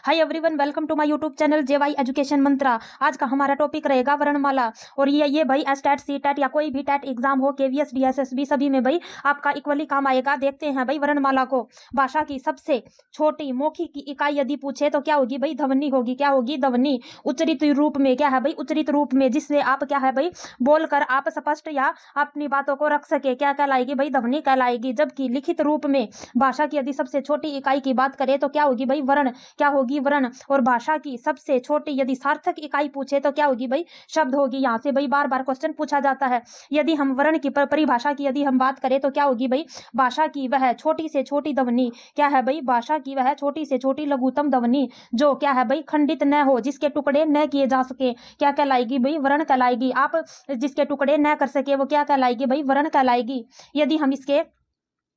Hi everyone, welcome to my YouTube channel JY education Mantra. आज का हमारा टॉपिक रहेगा वर्णमाला। और ये भाई एसटेट सीटेट या कोई भी टेट एग्जाम हो, केवीएस डीएसएसबी सभी में भाई आपका इक्वली काम आएगा। देखते हैं भाई वर्णमाला को। भाषा की सबसे छोटी मौखिक की इकाई यदि पूछे तो क्या होगी भाई? ध्वनि होगी। क्या होगी? ध्वनि। उच्चरित रूप में क्या है भाई? उच्चरित रूप में, जिससे आप क्या है भाई बोलकर आप स्पष्ट या अपनी बातों को रख सके, क्या कहलाएगी भाई? ध्वनि कहलाएगी। जबकि लिखित रूप में भाषा की यदि सबसे छोटी इकाई की बात करें तो क्या होगी भाई? वर्ण। क्या होगी? वर्ण। और भाषा की सबसे छोटी यदि सार्थक इकाई पूछे तो क्या होगी भाई? शब्द होगी। यहाँ से भाई बार बार क्वेश्चन पूछा जाता है। यदि हम वर्ण की परिभाषा की यदि हम बात करें तो क्या होगी भाई? भाषा की वह छोटी से छोटी ध्वनि, क्या है भाई? भाषा की वह छोटी से छोटी लघुत्तम ध्वनि जो क्या है भाई खंडित न हो, जिसके टुकड़े न किए जा सके, क्या कहलाएगी भाई? वर्ण कहलाएगी। आप जिसके टुकड़े न कर सके वो क्या कहलाएगी भाई? वर्ण कहलाएगी। यदि हम इसके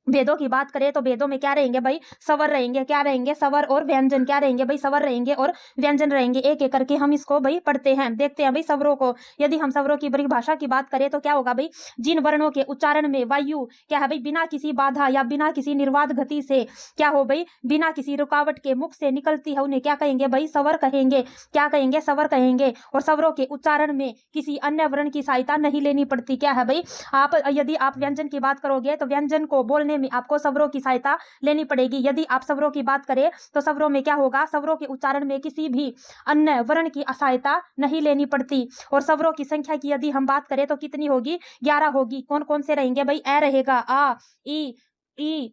वेदों की बात करें तो वेदों में क्या रहेंगे भाई? स्वर रहेंगे। क्या रहेंगे? स्वर और व्यंजन। क्या रहेंगे भाई? स्वर रहेंगे और व्यंजन रहेंगे। एक एक करके हम इसको भाई पढ़ते हैं। देखते हैं भाई स्वरों को। यदि हम स्वरों की परिभाषा की बात करें तो क्या होगा भाई? जिन वर्णों के उच्चारण में वायु क्या है भाई बिना किसी बाधा या बिना किसी निर्वात गति से क्या हो भाई बिना किसी रुकावट के मुख से निकलती है, उन्हें क्या कहेंगे भाई? स्वर कहेंगे। क्या कहेंगे? स्वर कहेंगे। और स्वरों के उच्चारण में किसी अन्य वर्ण की सहायता नहीं लेनी पड़ती। क्या है भाई? यदि आप व्यंजन की बात करोगे तो व्यंजन को बोलने में आपको स्वरों की सहायता लेनी पड़ेगी। यदि आप स्वरों की बात करें तो स्वरों में क्या होगा? स्वरों के उच्चारण में किसी भी अन्य वर्ण की सहायता नहीं लेनी पड़ती। और स्वरों की संख्या की यदि हम बात करें तो कितनी होगी? 11 होगी। कौन कौन से रहेंगे भाई? ए रहेगा, आ, ई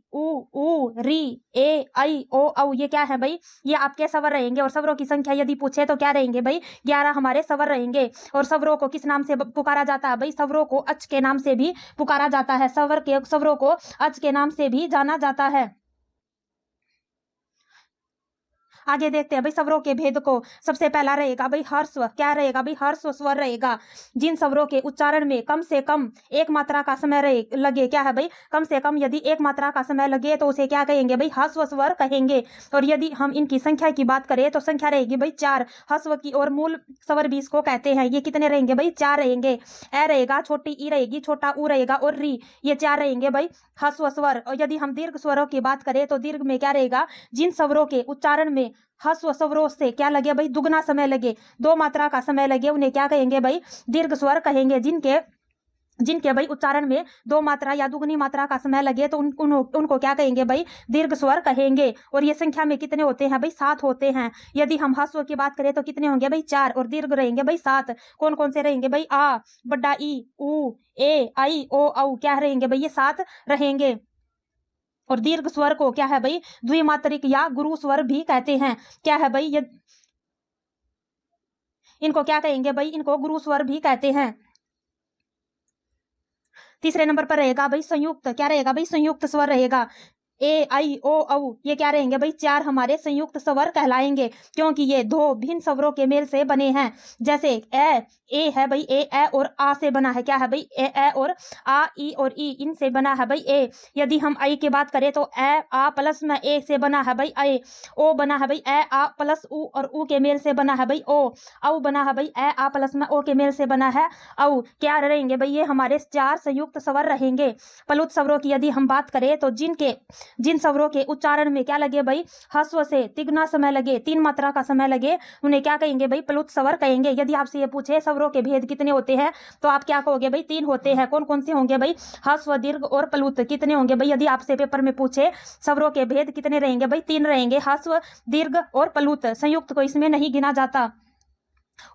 उ री, ए, आई, ओ, औ। ये क्या है भाई? ये आपके स्वर रहेंगे। और स्वरों की संख्या यदि पूछे तो क्या रहेंगे भाई? 11 हमारे स्वर रहेंगे। और स्वरों को किस नाम से पुकारा जाता है भाई? स्वरों को अच के नाम से भी पुकारा जाता है। स्वरों को अच के नाम से भी जाना जाता है। आगे देखते हैं भाई स्वरों के भेद को। सबसे पहला रहेगा भाई हर्स्व। क्या रहेगा भाई? हर्स्व स्वर रहेगा। जिन स्वरों के उच्चारण में कम से कम एक मात्रा का समय लगे, क्या है भाई? कम से कम यदि एक मात्रा का समय लगे तो उसे क्या कहेंगे भाई? हस्व स्वर कहेंगे। और यदि हम इनकी संख्या की बात करें तो संख्या रहेगी भाई 4। हस्व की और मूल स्वर भी इसको कहते हैं। ये कितने रहेंगे भाई? 4 रहेंगे। ए रहेगा, छोटी ई रहेगी, छोटा ऊ रहेगा और री, ये 4 रहेंगे भाई हस्व स्वर। और यदि हम दीर्घ स्वरों की बात करें तो दीर्घ में क्या रहेगा? जिन स्वरों के उच्चारण में हस्व स्वरों से क्या लगे भाई? दुगना समय लगे, 2 मात्रा का समय लगे, उन्हें क्या कहेंगे भाई? दीर्घ स्वर कहेंगे। जिनके भाई उच्चारण में 2 मात्रा या दुगनी मात्रा का समय लगे तो उनको क्या कहेंगे भाई? दीर्घ स्वर कहेंगे। और ये संख्या में कितने होते हैं भाई? 7 होते हैं। यदि हम हस्व की बात करें तो कितने होंगे भाई? 4। और दीर्घ रहेंगे भाई 7। कौन कौन से रहेंगे भाई? आ, बड़ा ई, उ, ए, आई, ओ, औ। क्या रहेंगे भाई? ये 7 रहेंगे। और दीर्घ स्वर को क्या है भाई? द्विमात्रिक या गुरु स्वर भी कहते हैं। क्या है भाई? ये इनको क्या कहेंगे भाई? इनको गुरु स्वर भी कहते हैं। तीसरे नंबर पर रहेगा भाई संयुक्त। क्या रहेगा भाई? संयुक्त स्वर रहेगा। ए, आई, ओ, औ, ये क्या रहेंगे भाई? 4 हमारे संयुक्त स्वर कहलाएंगे, क्योंकि ये 2 भिन्न स्वरों के मेल से बने हैं। जैसे ए है भाई, ए और आ से बना है। क्या है भाई? ए और आ, ई और ई, इनसे बना है भाई ए। यदि हम आई की बात करें तो ए आ प्लस में ए से बना है भाई ए। ओ बना है भाई ए आ प्लस उ, और उ के मेल से बना है भाई ओ। औ बना है भाई ए आ प्लस में ओ के मेल से बना है औ। क्या रहेंगे भाई? ये हमारे 4 संयुक्त स्वर रहेंगे। प्लुत स्वरों की यदि हम बात करें तो जिन स्वरों के उच्चारण में क्या लगे भाई? हस्व से तिगुना समय लगे, 3 मात्रा का समय लगे, उन्हें क्या कहेंगे भाई? प्लुत स्वर कहेंगे। यदि आपसे ये पूछे स्वरों के भेद कितने होते हैं तो आप क्या कहोगे भाई? 3 होते हैं। कौन कौन से होंगे भाई? हस्व, दीर्घ और प्लुत। कितने होंगे भाई? यदि आपसे पेपर में पूछे स्वरों के भेद कितने रहेंगे भाई? 3 रहेंगे। हस्व, दीर्घ और प्लुत। संयुक्त को इसमें नहीं गिना जाता।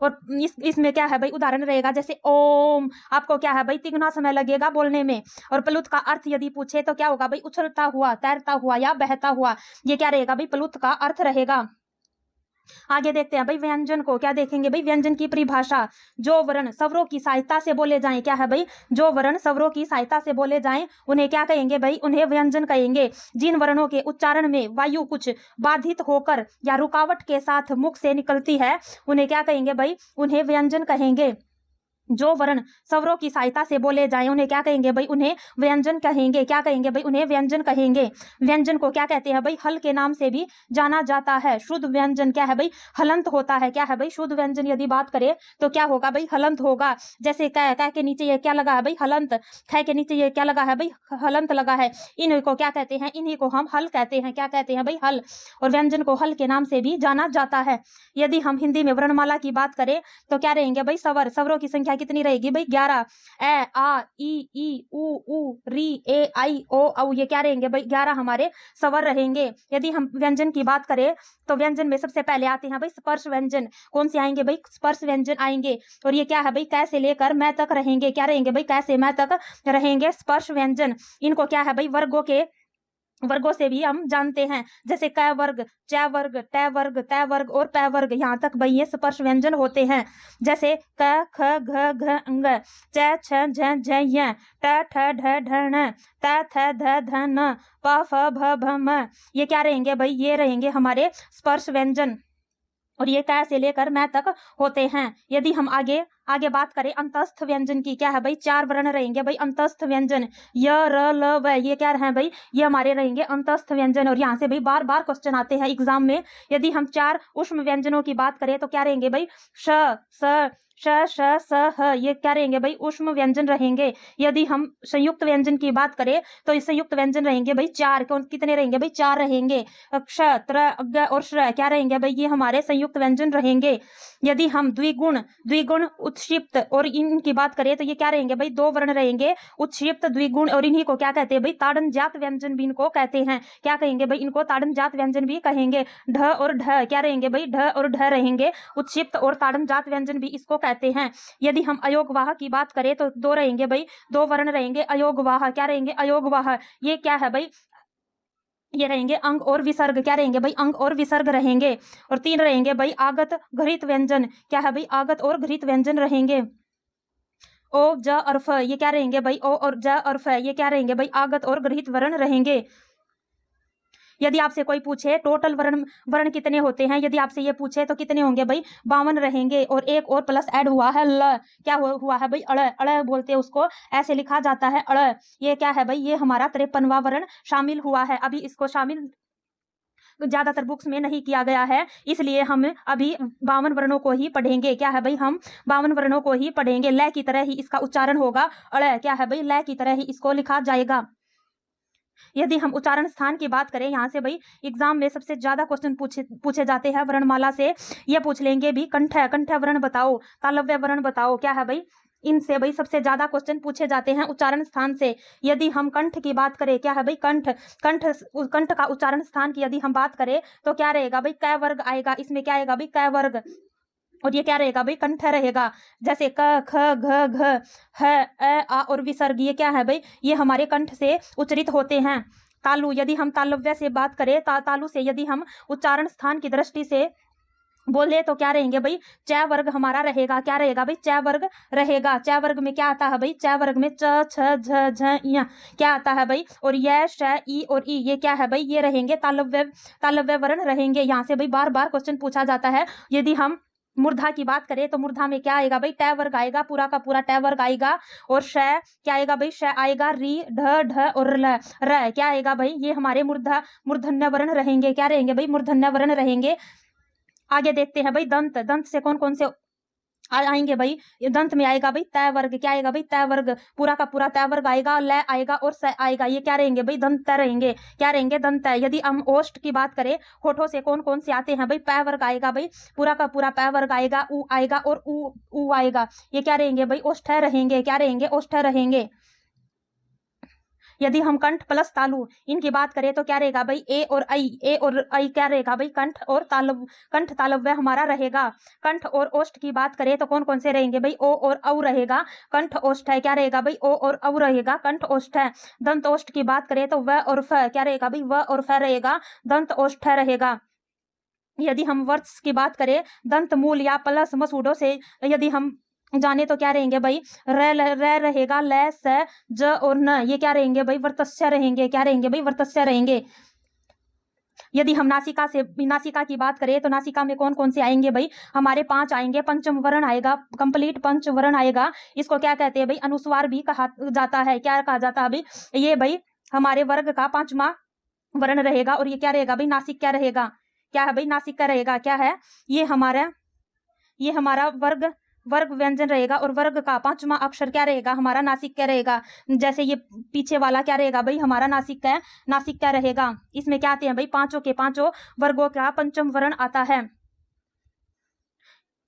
और इसमें क्या है भाई? उदाहरण रहेगा जैसे ओम। आपको क्या है भाई? तिगुना समय लगेगा बोलने में। और प्लुत का अर्थ यदि पूछे तो क्या होगा भाई? उछलता हुआ, तैरता हुआ या बहता हुआ। ये क्या रहेगा भाई? प्लुत का अर्थ रहेगा। आगे देखते हैं भाई व्यंजन को। क्या देखेंगे भाई? व्यंजन की परिभाषा। जो वर्ण स्वरों की सहायता से बोले जाएं, क्या है भाई? जो वर्ण स्वरों की सहायता से बोले जाएं उन्हें क्या कहेंगे भाई? उन्हें व्यंजन कहेंगे। जिन वर्णों के उच्चारण में वायु कुछ बाधित होकर या रुकावट के साथ मुख से निकलती है उन्हें क्या कहेंगे भाई? उन्हें व्यंजन कहेंगे। जो वर्ण स्वरों की सहायता से बोले जाएं उन्हें क्या कहेंगे भाई, उन्हें व्यंजन कहेंगे। क्या कहेंगे भाई, उन्हें व्यंजन कहेंगे। व्यंजन को क्या कहते हैं भाई, हल के नाम से भी जाना जाता है। शुद्ध व्यंजन क्या है भाई, हलंत होता है। क्या है भाई, शुद्ध व्यंजन यदि बात करें तो क्या होगा भाई, हलंत होगा। जैसे कै के नीचे ये क्या लगा है भाई, हलंत। ख के नीचे ये क्या लगा है भाई, हलंत लगा है। इन्हीं को क्या कहते हैं, इन्हीं को हम हल कहते हैं। क्या कहते हैं भाई, हल। और व्यंजन को हल के नाम से भी जाना जाता है। यदि हम हिंदी में वर्णमाला की बात करें तो क्या रहेंगे भाई, स्वर। स्वरों की संख्या कितनी रहेगी भाई, 11। ए आ ई उ री ए आई ओ औ, ये क्या रहेंगे भाई, 11 हमारे स्वर रहेंगे। यदि हम व्यंजन की बात करें तो व्यंजन में सबसे पहले आते हैं भाई स्पर्श व्यंजन। कौन से आएंगे भाई, स्पर्श व्यंजन आएंगे। और ये क्या है भाई, कै से लेकर मैं तक रहेंगे। क्या रहेंगे भाई, कै से मैं तक रहेंगे स्पर्श व्यंजन। इनको क्या है भाई, वर्गों से भी हम जानते हैं। जैसे क वर्ग, च वर्ग, ट वर्ग, त वर्ग और प वर्ग, यहाँ तक भाई ये स्पर्श व्यंजन होते हैं। जैसे क ख घ घ अंग, च छ झ झ य, ट ठ ढ ढ ण, त थ ध ध न, प फ भ भ म, ये क्या रहेंगे भाई, ये रहेंगे हमारे स्पर्श व्यंजन। और ये क से लेकर मैं तक होते हैं। यदि हम आगे बात करें अंतस्थ व्यंजन की, क्या है भाई, 4 वर्ण रहेंगे भाई अंतस्थ व्यंजन। य र ल व, ये क्या रहे भाई, ये हमारे रहेंगे अंतस्थ व्यंजन। और यहाँ से भाई बार बार क्वेश्चन आते हैं एग्जाम में। यदि हम 4 ऊष्म व्यंजनों की बात करें तो क्या रहेंगे भाई, श स श श स ह, ये क्या रहेंगे भाई, ऊष्म व्यंजन रहेंगे। यदि हम संयुक्त व्यंजन की बात करें तो इस संयुक्त व्यंजन रहेंगे भाई 4। कितने रहेंगे भाई, 4 रहेंगे। क्ष, त्र, अग और श्र क्या रहेंगे भाई, ये हमारे संयुक्त व्यंजन रहेंगे। यदि हम द्विगुण उत्क्षिप्त और इनकी बात करें तो ये क्या रहेंगे भाई, 2 वर्ण रहेंगे, उत्क्षिप्त, द्विगुण। और इन्हीं को क्या कहते हैं भाई, ताड़न जात व्यंजन भी इनको कहते हैं। क्या कहेंगे भाई, इनको ताड़न जात व्यंजन भी कहेंगे। ढ और ढ क्या रहेंगे भाई, ढ और ढ रहेंगे उत्क्षिप्त और ताड़न जात व्यंजन भी इसको कहते हैं। यदि हम अयोगवाह की बात करें तो 2 रहेंगे भाई, 2 वर्ण रहेंगे अयोगवाह। क्या रहेंगे, अयोगवाह। ये क्या है भाई, ये रहेंगे अंग और विसर्ग। क्या रहेंगे भाई, अंग और विसर्ग रहेंगे। और 3 रहेंगे भाई आगत घृत व्यंजन। क्या है भाई, आगत और घृत व्यंजन रहेंगे। ओ ज और फ, ये क्या रहेंगे भाई, ओ और ज और फ, ये क्या रहेंगे भाई, आगत और घृत वर्ण रहेंगे। यदि आपसे कोई पूछे टोटल वर्ण कितने होते हैं, यदि आपसे ये पूछे तो कितने होंगे भाई, 52 रहेंगे। और एक और प्लस ऐड हुआ है ल, क्या हुआ है भाई, अड़। अड़ बोलते हैं उसको, ऐसे लिखा जाता है अड़। ये क्या है भाई, ये हमारा 53वां वर्ण शामिल हुआ है। अभी इसको शामिल ज्यादातर बुक्स में नहीं किया गया है, इसलिए हम अभी 52 वर्णों को ही पढ़ेंगे। क्या है भाई, हम 52 वर्णों को ही पढ़ेंगे। लय की तरह ही इसका उच्चारण होगा, अड़। क्या है भाई, लय की तरह ही इसको लिखा जाएगा। यदि हम उच्चारण स्थान की बात करें, यहाँ से भाई एग्जाम में सबसे ज्यादा क्वेश्चन पूछे जाते हैं वर्णमाला से। ये पूछ लेंगे भी कंठ वर्ण बताओ, तालव्य वर्ण बताओ। क्या है भाई, इनसे भाई सबसे ज्यादा क्वेश्चन पूछे जाते हैं उच्चारण स्थान से। यदि हम कंठ की बात करें, क्या है भाई, कंठ का उच्चारण स्थान की यदि हम बात करें तो क्या रहेगा भाई, कै वर्ग आएगा। इसमें क्या आएगा भाई, कै वर्ग। और ये क्या रहेगा भाई, कंठ रहेगा। जैसे क ख घ घ ह आ और विसर्ग, ये क्या है भाई, ये हमारे कंठ से उच्चरित होते हैं। तालु, यदि हम तालव्य से बात करें, तालु से यदि हम उच्चारण स्थान की दृष्टि से बोले तो क्या रहेंगे भाई, च वर्ग हमारा रहेगा। क्या रहेगा भाई, च वर्ग रहेगा। च वर्ग में क्या आता है भाई, च वर्ग में च छ झ झ य क्या आता है भाई। और य श ई और ई, ये क्या है भाई, ये रहेंगे तालव्य वर्ण रहेंगे। यहाँ से भाई बार बार क्वेश्चन पूछा जाता है। यदि हम मूर्धा की बात करें तो मूर्धा में क्या आएगा भाई, ट वर्ग आएगा, पूरा का पूरा ट वर्ग आएगा। और श क्या आएगा भाई, श आएगा, री ढ ढ और ल र क्या आएगा भाई, ये हमारे मूर्धन्य वर्ण रहेंगे। क्या रहेंगे भाई, मूर्धन्य वर्ण रहेंगे। आगे देखते हैं भाई दंत से कौन कौन से आएंगे भाई। दंत में आएगा भाई तय वर्ग। क्या आएगा भाई, तय वर्ग, पूरा का पूरा तय वर्ग आएगा। लय आएगा और स आएगा, ये क्या रहेंगे भाई, दंत रहेंगे। क्या रहेंगे, दंत। यदि हम ओष्ठ की बात करें, होठों से कौन कौन से आते हैं भाई, पै वर्ग आएगा भाई, पूरा का पूरा पै वर्ग आएगा। उ आएगा और उ आएगा, ये क्या रहेंगे भाई, ओष्ठ रहेंगे। क्या रहेंगे, ओष्ठ रहेंगे। यदि हम कंठ प्लस तालु इनकी बात करें तो क्या रहेगा भाई, ए और आई क्या रहेगा भाई, कंठ तालव्य हमारा रहेगा। कंठ और ओष्ठ की बात करें तो कौन कौन से रहेंगे भाई, ओ और औ रहेगा, कंठ ओष्ठ है। क्या रहेगा भाई, ओ और औ रहेगा, कंठ ओष्ठ है। दंत ओष्ठ की बात करें तो व और फ, क्या रहेगा भाई, व और फ रहेगा, दंत ओष्ठ रहेगा। यदि हम वर्ष की बात करें, दंत मूल या प्लस मसूडों से यदि हम जाने तो क्या रहेंगे भाई, र रहेगा, ल स ज और न, ये क्या रहेंगे भाई, वर्तस्य रहेंगे। क्या रहेंगे भाई, वर्तस्य रहेंगे। यदि हम नासिका की बात करें तो नासिका में कौन कौन से आएंगे भाई, हमारे 5 आएंगे। पंचम वर्ण आएगा, कंप्लीट पंचवर्ण आएगा। इसको क्या कहते हैं भाई, अनुस्वार भी कहा जाता है। क्या कहा जाता है भाई, ये भाई हमारे वर्ग का 5वां वर्ण रहेगा। और ये क्या रहेगा भाई, नासिक क्या रहेगा, क्या है भाई, नासिक का रहेगा। क्या है, ये हमारा वर्ग व्यंजन रहेगा। और वर्ग का 5वां अक्षर क्या रहेगा, हमारा नासिक क्या रहेगा। जैसे ये पीछे वाला क्या रहेगा भाई, हमारा नासिक क्या रहेगा। इसमें क्या आते हैं भाई, पांचों के पांचों वर्गों का पंचम वर्ण आता है।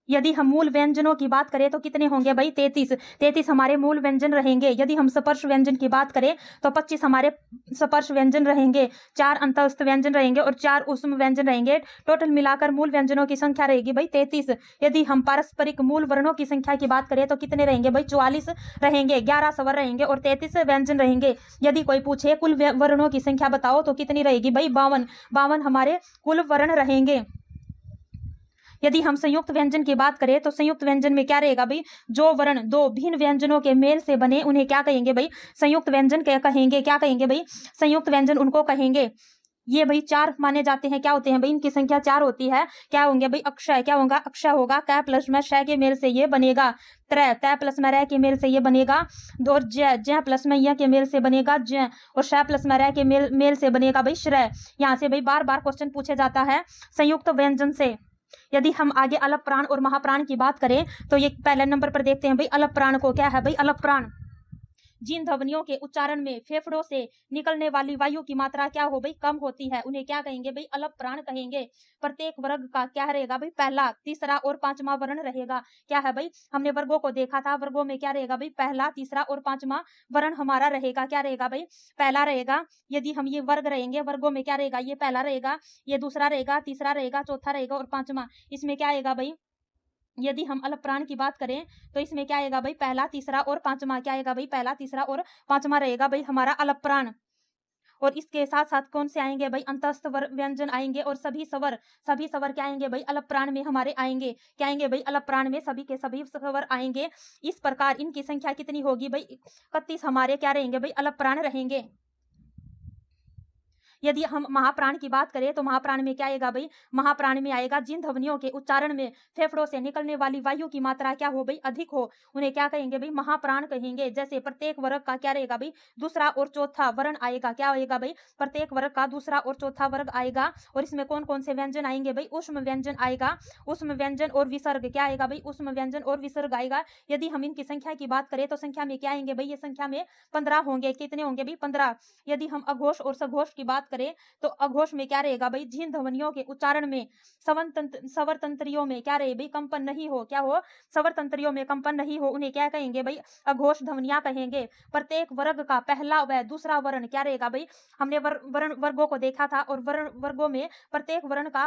यदि हम मूल व्यंजनों की बात करें तो कितने होंगे भाई, 33 हमारे मूल व्यंजन रहेंगे। यदि हम स्पर्श व्यंजन की बात करें तो 25 हमारे स्पर्श व्यंजन रहेंगे, 4 अंतस्थ व्यंजन रहेंगे और 4 उष्म व्यंजन रहेंगे। टोटल मिलाकर मूल व्यंजनों की संख्या रहेगी भाई 33। यदि हम पारस्परिक मूल वर्णों की संख्या की बात करें तो कितने रहेंगे भाई, 44 रहेंगे, 11 स्वर रहेंगे और 33 व्यंजन रहेंगे। यदि कोई पूछे कुल वर्णों की संख्या बताओ तो कितनी रहेगी भाई, 52 हमारे कुल वर्ण रहेंगे। यदि हम संयुक्त व्यंजन की बात करें तो संयुक्त व्यंजन में क्या रहेगा भाई, जो वर्ण दो भिन्न व्यंजनों के मेल से बने उन्हें क्या कहेंगे भाई, संयुक्त व्यंजन कहेंगे। क्या कहेंगे भाई, संयुक्त व्यंजन उनको कहेंगे। ये भाई 4 माने जाते हैं। क्या होते हैं भाई, इनकी संख्या 4 होती है। क्या होंगे भाई, अक्षय। क्या होगा, अक्षय होगा। कै प्लस में श के मेल से ये बनेगा त्रय, तय प्लस में रह के मेल से ये बनेगा और जय प्लस में य के मेल से बनेगा जय, और श प्लस में रह के मेल से बनेगा भाई श्रय। यहाँ से भाई बार बार क्वेश्चन पूछे जाता है संयुक्त व्यंजन से। यदि हम आगे अलप प्राण और महाप्राण की बात करें तो ये पहले नंबर पर देखते हैं भाई अलप प्राण को। क्या है भाई, अलप प्राण जिन ध्वनियों के उच्चारण में फेफड़ों से निकलने वाली वायु की मात्रा क्या हो भाई, कम होती है, उन्हें क्या कहेंगे भाई, अलप प्राण कहेंगे। प्रत्येक वर्ग का क्या रहेगा भाई, पहला, तीसरा और 5वां वर्ण रहेगा। क्या है भाई, हमने वर्गों को देखा था, वर्गों में क्या रहेगा भाई, पहला, तीसरा और 5वां वर्ण हमारा रहेगा। क्या रहेगा भाई, पहला रहेगा। यदि हम ये वर्ग रहेंगे, वर्गों में क्या रहेगा, ये पहला रहेगा, ये दूसरा रहेगा, तीसरा रहेगा, चौथा रहेगा और 5वां। इसमें क्या आएगा भाई, यदि हम अलप प्राण की बात करें तो इसमें क्या आएगा भाई, पहला, तीसरा और 5वां। क्या आएगा भाई, पहला, तीसरा और 5वां रहेगा भाई हमारा अलप प्राण। और इसके साथ साथ कौन से आएंगे भाई, अंतस्थ व्यंजन आएंगे और सभी स्वर क्या आएंगे भाई, अलप प्राण में हमारे आएंगे। क्या आएंगे भाई, अलप प्राण में सभी के सभी स्वर आएंगे। इस प्रकार इनकी संख्या कितनी होगी भाई, 31 हमारे क्या रहेंगे भाई, अलप प्राण रहेंगे। यदि हम महाप्राण की बात करें तो महाप्राण में क्या आएगा भाई, महाप्राण में आएगा जिन ध्वनियों के उच्चारण में फेफड़ों से निकलने वाली वायु की मात्रा क्या हो भाई, अधिक हो, उन्हें क्या कहेंगे भाई, महाप्राण कहेंगे। जैसे प्रत्येक वर्ग का क्या रहेगा भाई, दूसरा और चौथा वर्ण आएगा। क्या आएगा भाई, प्रत्येक वर्ग का दूसरा और चौथा वर्ग आएगा। और इसमें कौन कौन से व्यंजन आएंगे भाई, उष्म व्यंजन आएगा, उष्म व्यंजन और विसर्ग। क्या आएगा भाई, उष्म व्यंजन और विसर्ग आएगा। यदि हम इनकी संख्या की बात करें तो संख्या में क्या आएंगे भाई, ये संख्या में 15 होंगे। कितने होंगे भाई, 15। यदि हम अघोष और सघोष की बात करें तो अघोष में क्या रहेगा भाई, जिन ध्वनियों के उच्चारण में स्वर तंत्रियों में क्या रहे भाई, कंपन नहीं हो। क्या हो, स्वर तंत्रियों में कंपन नहीं हो, उन्हें क्या कहेंगे भाई, अघोष ध्वनियां कहेंगे। प्रत्येक वर्ग का पहला व दूसरा वर्ण क्या रहेगा भाई, हमने वर्गों को देखा था और वर्गों में प्रत्येक वर्ण का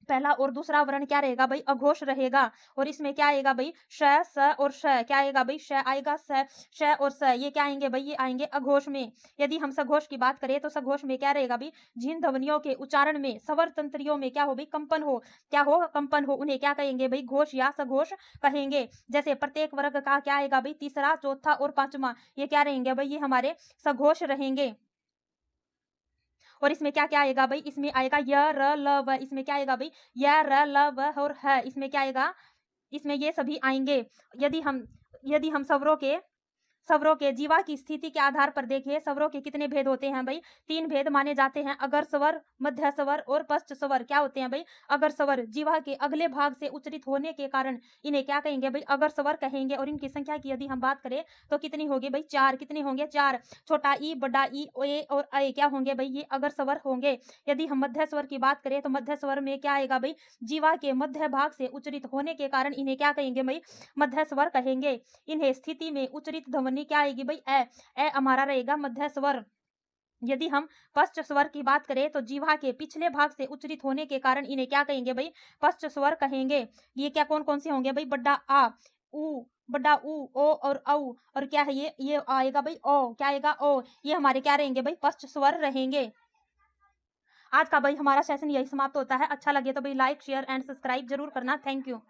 पहला और दूसरा वर्ण क्या रहेगा भाई, अघोष रहेगा। और इसमें क्या आएगा भाई, श, स और श। क्या आएगा भाई, श आएगा, श और स, ये क्या आएंगे भाई, ये आएंगे अघोष में। यदि हम सघोष की बात करें तो सघोष में क्या रहेगा भाई, जिन ध्वनियों के उच्चारण में स्वर तंत्रियों में क्या हो भाई, कंपन हो। क्या हो, कंपन हो, उन्हें क्या कहेंगे भाई, घोष या सघोष कहेंगे। जैसे प्रत्येक वर्ग का क्या आएगा भाई, तीसरा, चौथा और 5वां, ये क्या रहेंगे भाई, ये हमारे सघोष रहेंगे। और इसमें क्या क्या आएगा भाई, इसमें आएगा य, र, ल, व। इसमें क्या आएगा भाई, य, र, ल, व और ह। इसमें क्या आएगा, इसमें ये सभी आएंगे। यदि हम स्वरों के जीवा की स्थिति के आधार पर देखें, स्वरों के कितने भेद होते हैं भाई, 3 भेद माने जाते हैं, अगर स्वर, मध्य स्वर और पश्च स्वर। क्या होते हैं भाई, अगर स्वर जीवा के अगले भाग से उच्चरित होने के कारण इन्हें क्या कहेंगे भाई, अगर स्वर कहेंगे। और इनकी संख्या की यदि हम बात करें तो कितनी होगी भाई, 4। कितने होंगे, 4। छोटा ई, बड़ा ई, ए और ऐ क्या होंगे भाई, ये अगर स्वर होंगे। यदि हम मध्य स्वर की बात करें तो मध्य स्वर में क्या आएगा भाई, जीवा के मध्य भाग से उच्चरित होने के कारण इन्हें क्या कहेंगे भाई, मध्य स्वर कहेंगे। इन्हें स्थिति में उच्चरित ध्वनि क्या आएगी भाई, ए हमारा रहेगा मध्य स्वर। यदि हम पश्च स्वर की बात करें तो जीवा के पिछले भाग से उच्चरित होने के कारण इन्हें क्या कहेंगे भाई, पश्च स्वर कहेंगे। ये क्या कौन कौन से होंगे भाई, बड़ा आ, उ, बड़ा उ, ओ और औ। और क्या है ये आएगा भाई ओ। क्या आएगा, ओ। ये हमारे क्या रहेंगे भाई, पश्च स्वर रहेंगे। आज का भाई हमारा सेशन यही समाप्त होता है। अच्छा लगे तो भाई लाइक, शेयर एंड सब्सक्राइब जरूर करना। Thank you.